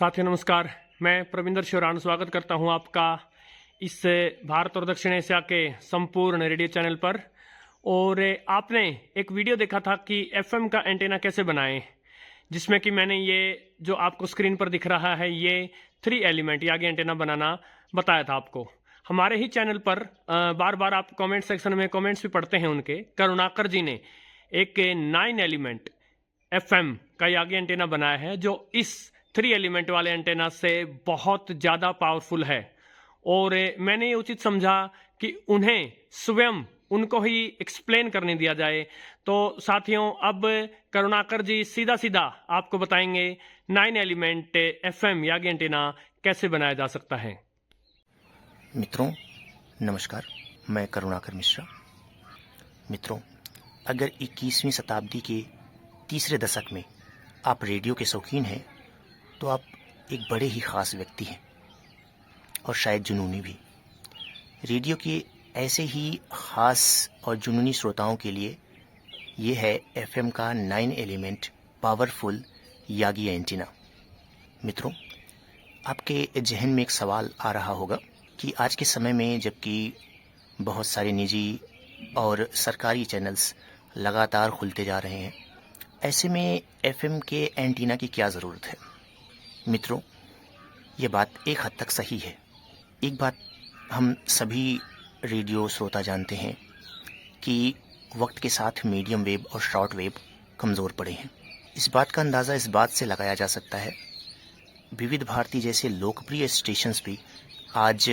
साथियों नमस्कार, मैं प्रविंदर शिवरान स्वागत करता हूं आपका इस भारत और दक्षिण एशिया के संपूर्ण रेडियो चैनल पर। और आपने एक वीडियो देखा था कि एफएम का एंटेना कैसे बनाएं, जिसमें कि मैंने ये जो आपको स्क्रीन पर दिख रहा है ये 3 एलिमेंट यागी एंटेना बनाना बताया था आपको। हमारे ही चैनल पर बार बार आप कमेंट सेक्शन में कमेंट्स भी पढ़ते हैं उनके। करुणाकर जी ने एक 9 एलिमेंट एफएम का यागी एंटेना बनाया है जो इस 3 एलिमेंट वाले एंटेना से बहुत ज़्यादा पावरफुल है। और मैंने ये उचित समझा कि उन्हें स्वयं उनको ही एक्सप्लेन करने दिया जाए। तो साथियों, अब करुणाकर जी सीधा सीधा आपको बताएंगे 9 एलिमेंट एफएम यागी एंटेना कैसे बनाया जा सकता है। मित्रों नमस्कार, मैं करुणाकर मिश्रा। मित्रों, अगर 21वीं शताब्दी के तीसरे दशक में आप रेडियो के शौकीन हैं तो आप एक बड़े ही ख़ास व्यक्ति हैं और शायद जुनूनी भी। रेडियो के ऐसे ही ख़ास और जुनूनी श्रोताओं के लिए ये है एफएम का 9 एलिमेंट पावरफुल यागी एंटीना। मित्रों, आपके जहन में एक सवाल आ रहा होगा कि आज के समय में जबकि बहुत सारे निजी और सरकारी चैनल्स लगातार खुलते जा रहे हैं, ऐसे में एफएम के एंटीना की क्या ज़रूरत है। मित्रों, ये बात एक हद तक सही है। एक बात हम सभी रेडियो श्रोता जानते हैं कि वक्त के साथ मीडियम वेव और शॉर्ट वेव कमज़ोर पड़े हैं। इस बात का अंदाज़ा इस बात से लगाया जा सकता है, विविध भारती जैसे लोकप्रिय स्टेशंस भी आज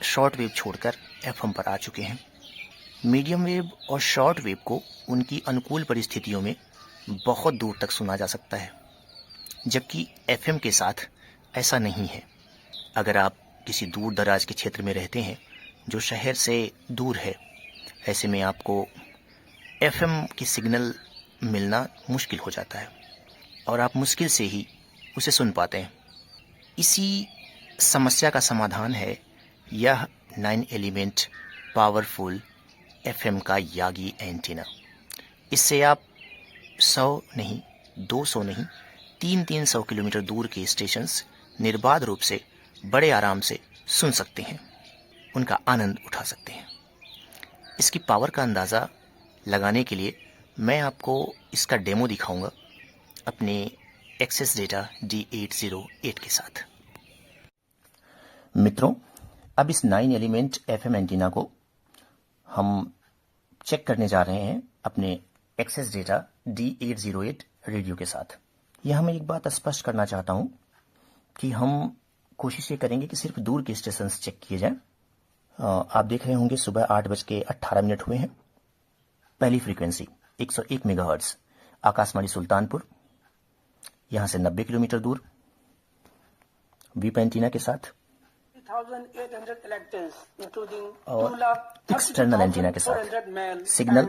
शॉर्ट वेव छोड़कर एफएम पर आ चुके हैं। मीडियम वेव और शॉर्ट वेव को उनकी अनुकूल परिस्थितियों में बहुत दूर तक सुना जा सकता है, जबकि एफएम के साथ ऐसा नहीं है। अगर आप किसी दूर दराज के क्षेत्र में रहते हैं जो शहर से दूर है, ऐसे में आपको एफएम की सिग्नल मिलना मुश्किल हो जाता है और आप मुश्किल से ही उसे सुन पाते हैं। इसी समस्या का समाधान है यह 9 एलिमेंट पावरफुल एफएम का यागी एंटीना। इससे आप 100 नहीं, 200 नहीं, 300 किलोमीटर दूर के स्टेशंस निर्बाध रूप से बड़े आराम से सुन सकते हैं, उनका आनंद उठा सकते हैं। इसकी पावर का अंदाज़ा लगाने के लिए मैं आपको इसका डेमो दिखाऊंगा अपने एक्सेस डेटा D808 के साथ। मित्रों, अब इस 9 एलिमेंट एफएम एंटीना को हम चेक करने जा रहे हैं अपने एक्सेस डेटा D808 रेडियो के साथ। यह मैं एक बात स्पष्ट करना चाहता हूं कि हम कोशिश ये करेंगे कि सिर्फ दूर के स्टेशंस चेक किए जाएं। आप देख रहे होंगे सुबह 8:18 हुए हैं। पहली फ्रीक्वेंसी 101 मेगाहर्ट्ज आकाशवाणी सुल्तानपुर, यहां से 90 किलोमीटर दूर वीप एंटीना के साथ और एक्सटर्नल एंटीना के साथ सिग्नल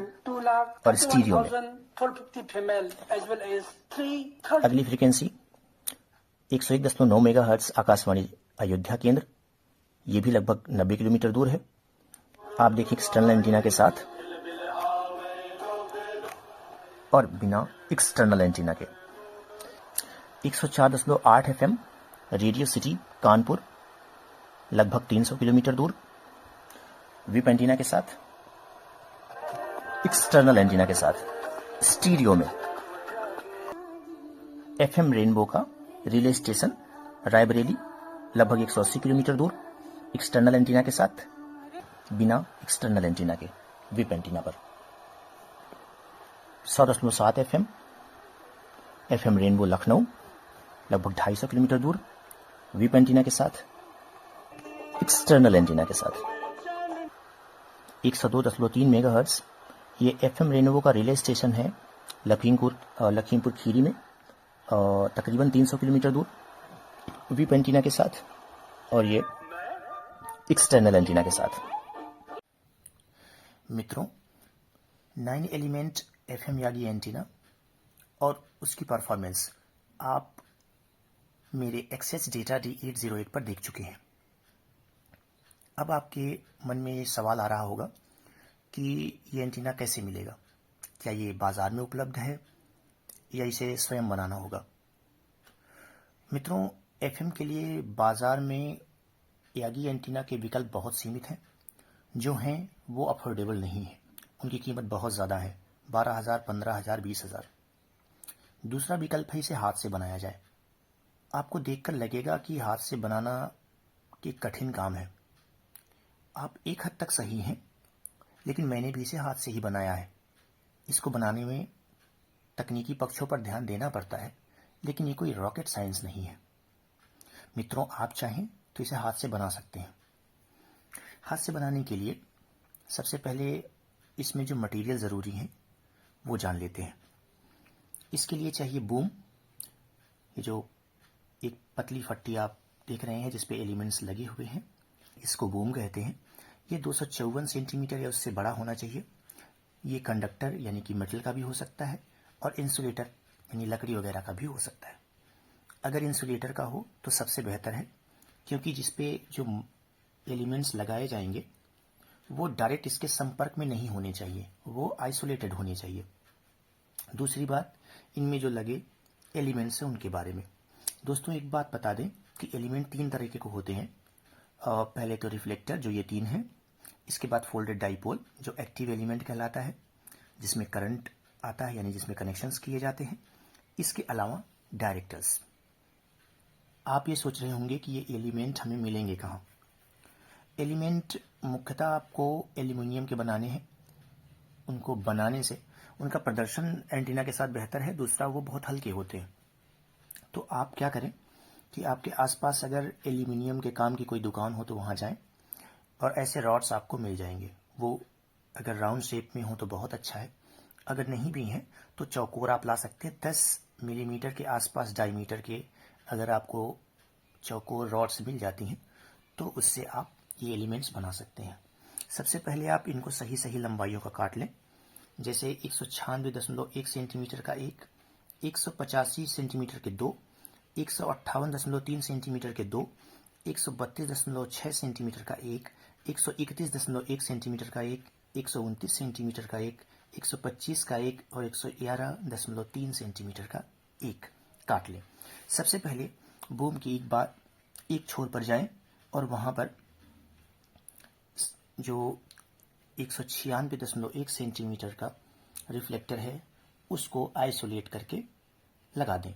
और स्टीरियो में। अगली फ्रीक्वेंसी 101.9 मेगाहर्ट्ज आकाशवाणी अयोध्या केंद्र, ये भी लगभग 90 किलोमीटर दूर है। आप देखिए एक्सटर्नल एंटीना के साथ और बिना एक्सटर्नल एंटीना के। 104.8 एफएम रेडियो सिटी कानपुर, लगभग 300 किलोमीटर दूर वीप एंटीना के साथ, एक्सटर्नल एंटीना के साथ स्टीरियो में। एफएम रेनबो का रिले स्टेशन रायबरेली, लगभग 180 किलोमीटर दूर एक्सटर्नल एंटीना के साथ, बिना एक्सटर्नल एंटीना के वीप एंटीना पर। 100.7 एफएम रेनबो लखनऊ, लगभग 250 किलोमीटर दूर वीप एंटीना के साथ, एक्सटर्नल एंटीना के साथ। 102.3 मेगाहर्ट्ज ये एफएम रेनबो का रिले स्टेशन है लखीमपुर खीरी में, तकरीबन 300 किलोमीटर दूर वीप एंटीना के साथ और ये एक्सटर्नल एंटीना के साथ। मित्रों, 9 एलिमेंट एफएम यागी एंटीना और उसकी परफॉर्मेंस आप मेरे एक्सेस डेटा D808 पर देख चुके हैं। अब आपके मन में ये सवाल आ रहा होगा कि ये एंटीना कैसे मिलेगा, क्या ये बाज़ार में उपलब्ध है या इसे स्वयं बनाना होगा। मित्रों, एफएम के लिए बाज़ार में यागी एंटीना के विकल्प बहुत सीमित हैं। जो हैं वो अफोर्डेबल नहीं है, उनकी कीमत बहुत ज़्यादा है, 12,000, 15,000, 20,000। दूसरा विकल्प है इसे हाथ से बनाया जाए। आपको देखकर लगेगा कि हाथ से बनाना कि कठिन काम है। आप एक हद तक सही हैं, लेकिन मैंने भी इसे हाथ से ही बनाया है। इसको बनाने में तकनीकी पक्षों पर ध्यान देना पड़ता है, लेकिन ये कोई रॉकेट साइंस नहीं है। मित्रों, आप चाहें तो इसे हाथ से बना सकते हैं। हाथ से बनाने के लिए सबसे पहले इसमें जो मटेरियल ज़रूरी हैं वो जान लेते हैं। इसके लिए चाहिए बूम। ये जो एक पतली फट्टी आप देख रहे हैं जिस पे एलिमेंट्स लगे हुए हैं, इसको बूम कहते हैं। ये 254 सेंटीमीटर या उससे बड़ा होना चाहिए। ये कंडक्टर यानी कि मेटल का भी हो सकता है और इंसुलेटर यानी लकड़ी वगैरह का भी हो सकता है। अगर इंसुलेटर का हो तो सबसे बेहतर है, क्योंकि जिस पे जो एलिमेंट्स लगाए जाएंगे वो डायरेक्ट इसके संपर्क में नहीं होने चाहिए, वो आइसोलेटेड होने चाहिए। दूसरी बात, इनमें जो लगे एलिमेंट्स हैं उनके बारे में। दोस्तों, एक बात बता दें कि एलिमेंट 3 तरह के होते हैं। पहले तो रिफ्लेक्टर, जो ये 3 हैं। इसके बाद फोल्डेड डाइपोल, जो एक्टिव एलिमेंट कहलाता है, जिसमें करंट आता है यानी जिसमें कनेक्शंस किए जाते हैं। इसके अलावा डायरेक्टर्स। आप ये सोच रहे होंगे कि ये एलिमेंट हमें मिलेंगे कहाँ। एलिमेंट मुख्यतः आपको एल्यूमिनियम के बनाने हैं। उनको बनाने से उनका प्रदर्शन एंटीना के साथ बेहतर है। दूसरा, वो बहुत हल्के होते हैं। तो आप क्या करें कि आपके आसपास अगर एल्यूमिनियम के काम की कोई दुकान हो तो वहाँ जाएं और ऐसे रॉड्स आपको मिल जाएंगे। वो अगर राउंड शेप में हो तो बहुत अच्छा है, अगर नहीं भी हैं तो चौकोर आप ला सकते हैं। 10 मिलीमीटर के आसपास डायमीटर के अगर आपको चौकोर रॉड्स मिल जाती हैं तो उससे आप ये एलिमेंट्स बना सकते हैं। सबसे पहले आप इनको सही सही लंबाइयों का काट लें। जैसे 196.1 सेंटीमीटर का एक, 185 सेंटीमीटर के 2, 158.3 सेंटीमीटर के 2, 132.6 सेंटीमीटर का एक, 131.1 सेंटीमीटर का एक, 129 सेंटीमीटर का एक, 125 का एक और 111.3 सेंटीमीटर का एक काट लें। सबसे पहले बूम की एक छोर पर जाएं और वहां पर जो 196.1 सेंटीमीटर का रिफ्लेक्टर है उसको आइसोलेट करके लगा दें।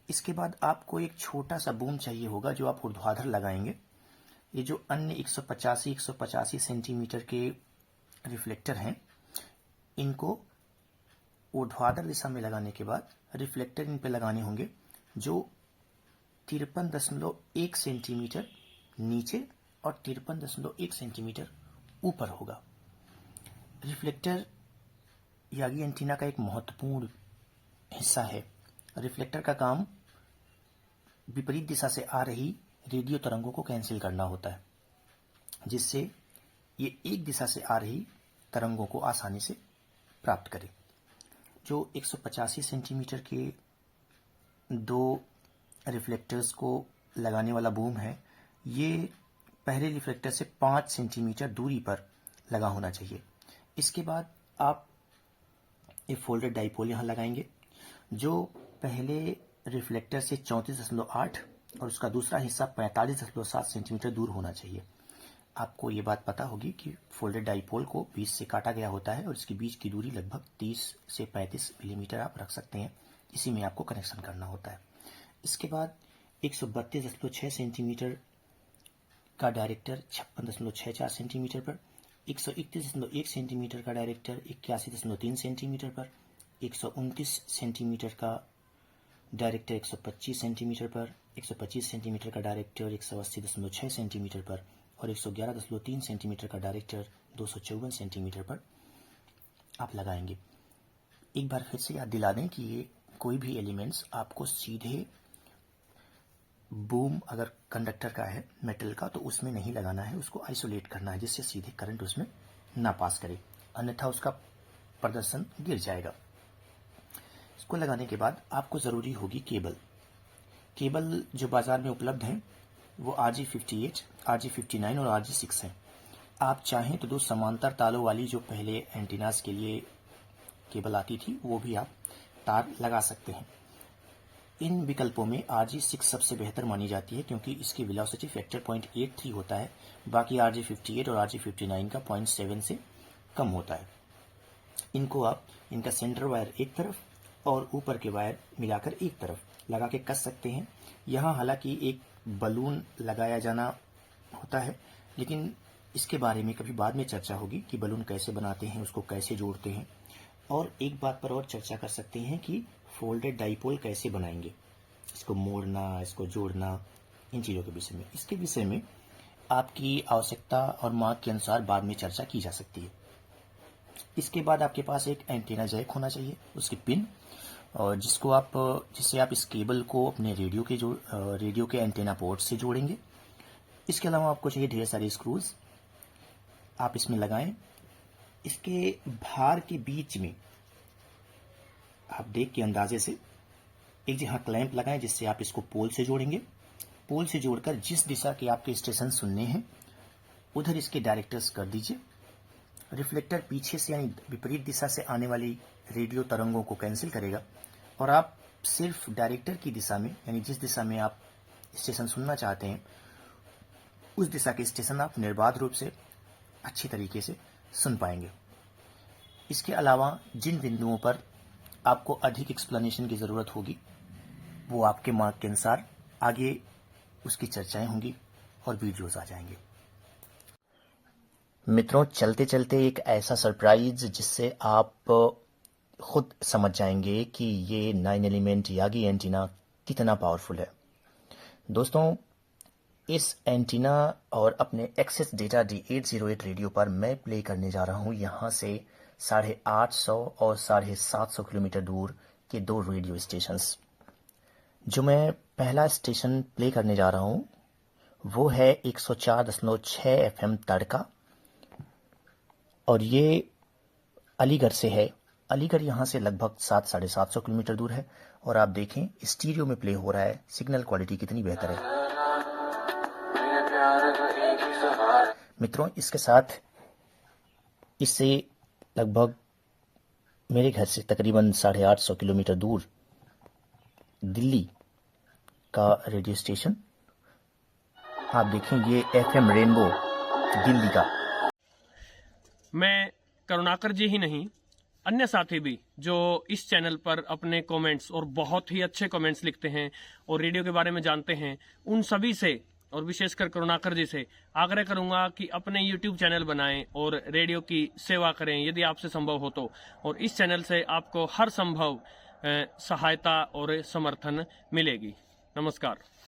इसके बाद आपको एक छोटा सा बूम चाहिए होगा जो आप ऊर्ध्वाधर लगाएंगे। ये जो अन्य 185 सेंटीमीटर के रिफ्लेक्टर हैं, इनको ऊर्ध्वाधर दिशा में लगाने के बाद रिफ्लेक्टर इन पे लगाने होंगे जो 53.1 सेंटीमीटर नीचे और 53.1 सेंटीमीटर ऊपर होगा। रिफ्लेक्टर यागी एंटीना का एक महत्वपूर्ण हिस्सा है। रिफ्लेक्टर का काम विपरीत दिशा से आ रही रेडियो तरंगों को कैंसिल करना होता है, जिससे ये एक दिशा से आ रही तरंगों को आसानी से प्राप्त करे। जो 185 सेंटीमीटर के 2 रिफ्लेक्टर्स को लगाने वाला बूम है, ये पहले रिफ्लेक्टर से 5 सेंटीमीटर दूरी पर लगा होना चाहिए। इसके बाद आप एक फोल्डेड डाइपोल यहाँ लगाएंगे जो पहले रिफ्लेक्टर से 34.8 और उसका दूसरा हिस्सा 45.7 सेंटीमीटर दूर होना चाहिए। आपको ये बात पता होगी कि फोल्डेड डाइपोल को बीच से काटा गया होता है और इसके बीच की दूरी लगभग 30 से 35 मिलीमीटर आप रख सकते हैं। इसी में आपको कनेक्शन करना होता है। इसके बाद 132.6 सेंटीमीटर का डायरेक्टर 56.64 सेंटीमीटर पर, 131.1 सेंटीमीटर का डायरेक्टर 81.3 सेंटीमीटर पर, 129 सेंटीमीटर का डायरेक्टर 125 सेंटीमीटर पर, 125 सेंटीमीटर का डायरेक्टर 180.6 सेंटीमीटर पर और 111.3 सेंटीमीटर का डायरेक्टर 254 सेंटीमीटर पर आप लगाएंगे। एक बार फिर से याद दिला दें कि ये कोई भी एलिमेंट्स आपको सीधे बूम अगर कंडक्टर का है मेटल का तो उसमें नहीं लगाना है, उसको आइसोलेट करना है जिससे सीधे करंट उसमें ना पास करे, अन्यथा उसका प्रदर्शन गिर जाएगा। इसको लगाने के बाद आपको ज़रूरी होगी केबल। केबल जो बाज़ार में उपलब्ध हैं वो RG58, RG59 और RG6 हैं। आप चाहें तो 2 समांतर तारों वाली जो पहले एंटीनास के लिए केबल आती थी वो भी आप तार लगा सकते हैं। इन विकल्पों में RG6 सबसे बेहतर मानी जाती है क्योंकि इसकी वेलोसिटी फैक्टर 0.83 होता है, बाकी RG58 और RG59 का 0.7 से कम होता है। इनको आप इनका सेंटर वायर एक तरफ और ऊपर के वायर मिलाकर एक तरफ लगा के कस सकते हैं। यहाँ हालांकि एक बलून लगाया जाना होता है, लेकिन इसके बारे में कभी बाद में चर्चा होगी कि बलून कैसे बनाते हैं, उसको कैसे जोड़ते हैं। और एक बात पर और चर्चा कर सकते हैं कि फोल्डेड डाइपोल कैसे बनाएंगे, इसको मोड़ना, इसको जोड़ना, इन चीज़ों के विषय में। इसके विषय में आपकी आवश्यकता और मांग के अनुसार बाद में चर्चा की जा सकती है। इसके बाद आपके पास एक एंटीना जैक होना चाहिए, उसकी पिन, और जिससे आप इस केबल को अपने रेडियो के एंटीना पोर्ट से जोड़ेंगे। इसके अलावा आपको चाहिए ढेर सारे स्क्रूज, आप इसमें लगाएं। इसके भार के बीच में आप देख के अंदाजे से एक जहाँ क्लैंप लगाएं, जिससे आप इसको पोल से जोड़ेंगे। पोल से जोड़कर जिस दिशा के आपके स्टेशन सुनने हैं उधर इसके डायरेक्टर्स कर दीजिए। रिफ्लेक्टर पीछे से यानी विपरीत दिशा से आने वाली रेडियो तरंगों को कैंसिल करेगा और आप सिर्फ डायरेक्टर की दिशा में, यानी जिस दिशा में आप स्टेशन सुनना चाहते हैं उस दिशा के स्टेशन आप निर्बाध रूप से अच्छी तरीके से सुन पाएंगे। इसके अलावा जिन बिंदुओं पर आपको अधिक एक्सप्लेनेशन की ज़रूरत होगी वो आपके मार्क के अनुसार आगे उसकी चर्चाएं होंगी और वीडियोस आ जाएंगे। मित्रों, चलते चलते एक ऐसा सरप्राइज जिससे आप खुद समझ जाएंगे कि ये 9 एलिमेंट यागी एंटीना कितना पावरफुल है। दोस्तों, इस एंटीना और अपने एक्सेस डेटा D808 रेडियो पर मैं प्ले करने जा रहा हूँ यहाँ से 850 और 750 किलोमीटर दूर के 2 रेडियो स्टेशंस। जो मैं पहला स्टेशन प्ले करने जा रहा हूँ वो है 104.6 FM तड़का, और ये अलीगढ़ से है। अलीगढ़ यहाँ से लगभग 700-750 किलोमीटर दूर है। और आप देखें स्टीरियो में प्ले हो रहा है, सिग्नल क्वालिटी कितनी बेहतर है। मित्रों, इसके साथ इससे लगभग मेरे घर से तकरीबन 850 किलोमीटर दूर दिल्ली का रेडियो स्टेशन आप देखें, ये FM रेनबो दिल्ली का। मैं करुणाकर जी ही नहीं, अन्य साथी भी जो इस चैनल पर अपने कमेंट्स और बहुत ही अच्छे कमेंट्स लिखते हैं और रेडियो के बारे में जानते हैं, उन सभी से और विशेषकर करुणाकर जी से आग्रह करूंगा कि अपने YouTube चैनल बनाएं और रेडियो की सेवा करें यदि आपसे संभव हो तो। और इस चैनल से आपको हर संभव सहायता और समर्थन मिलेगी। नमस्कार।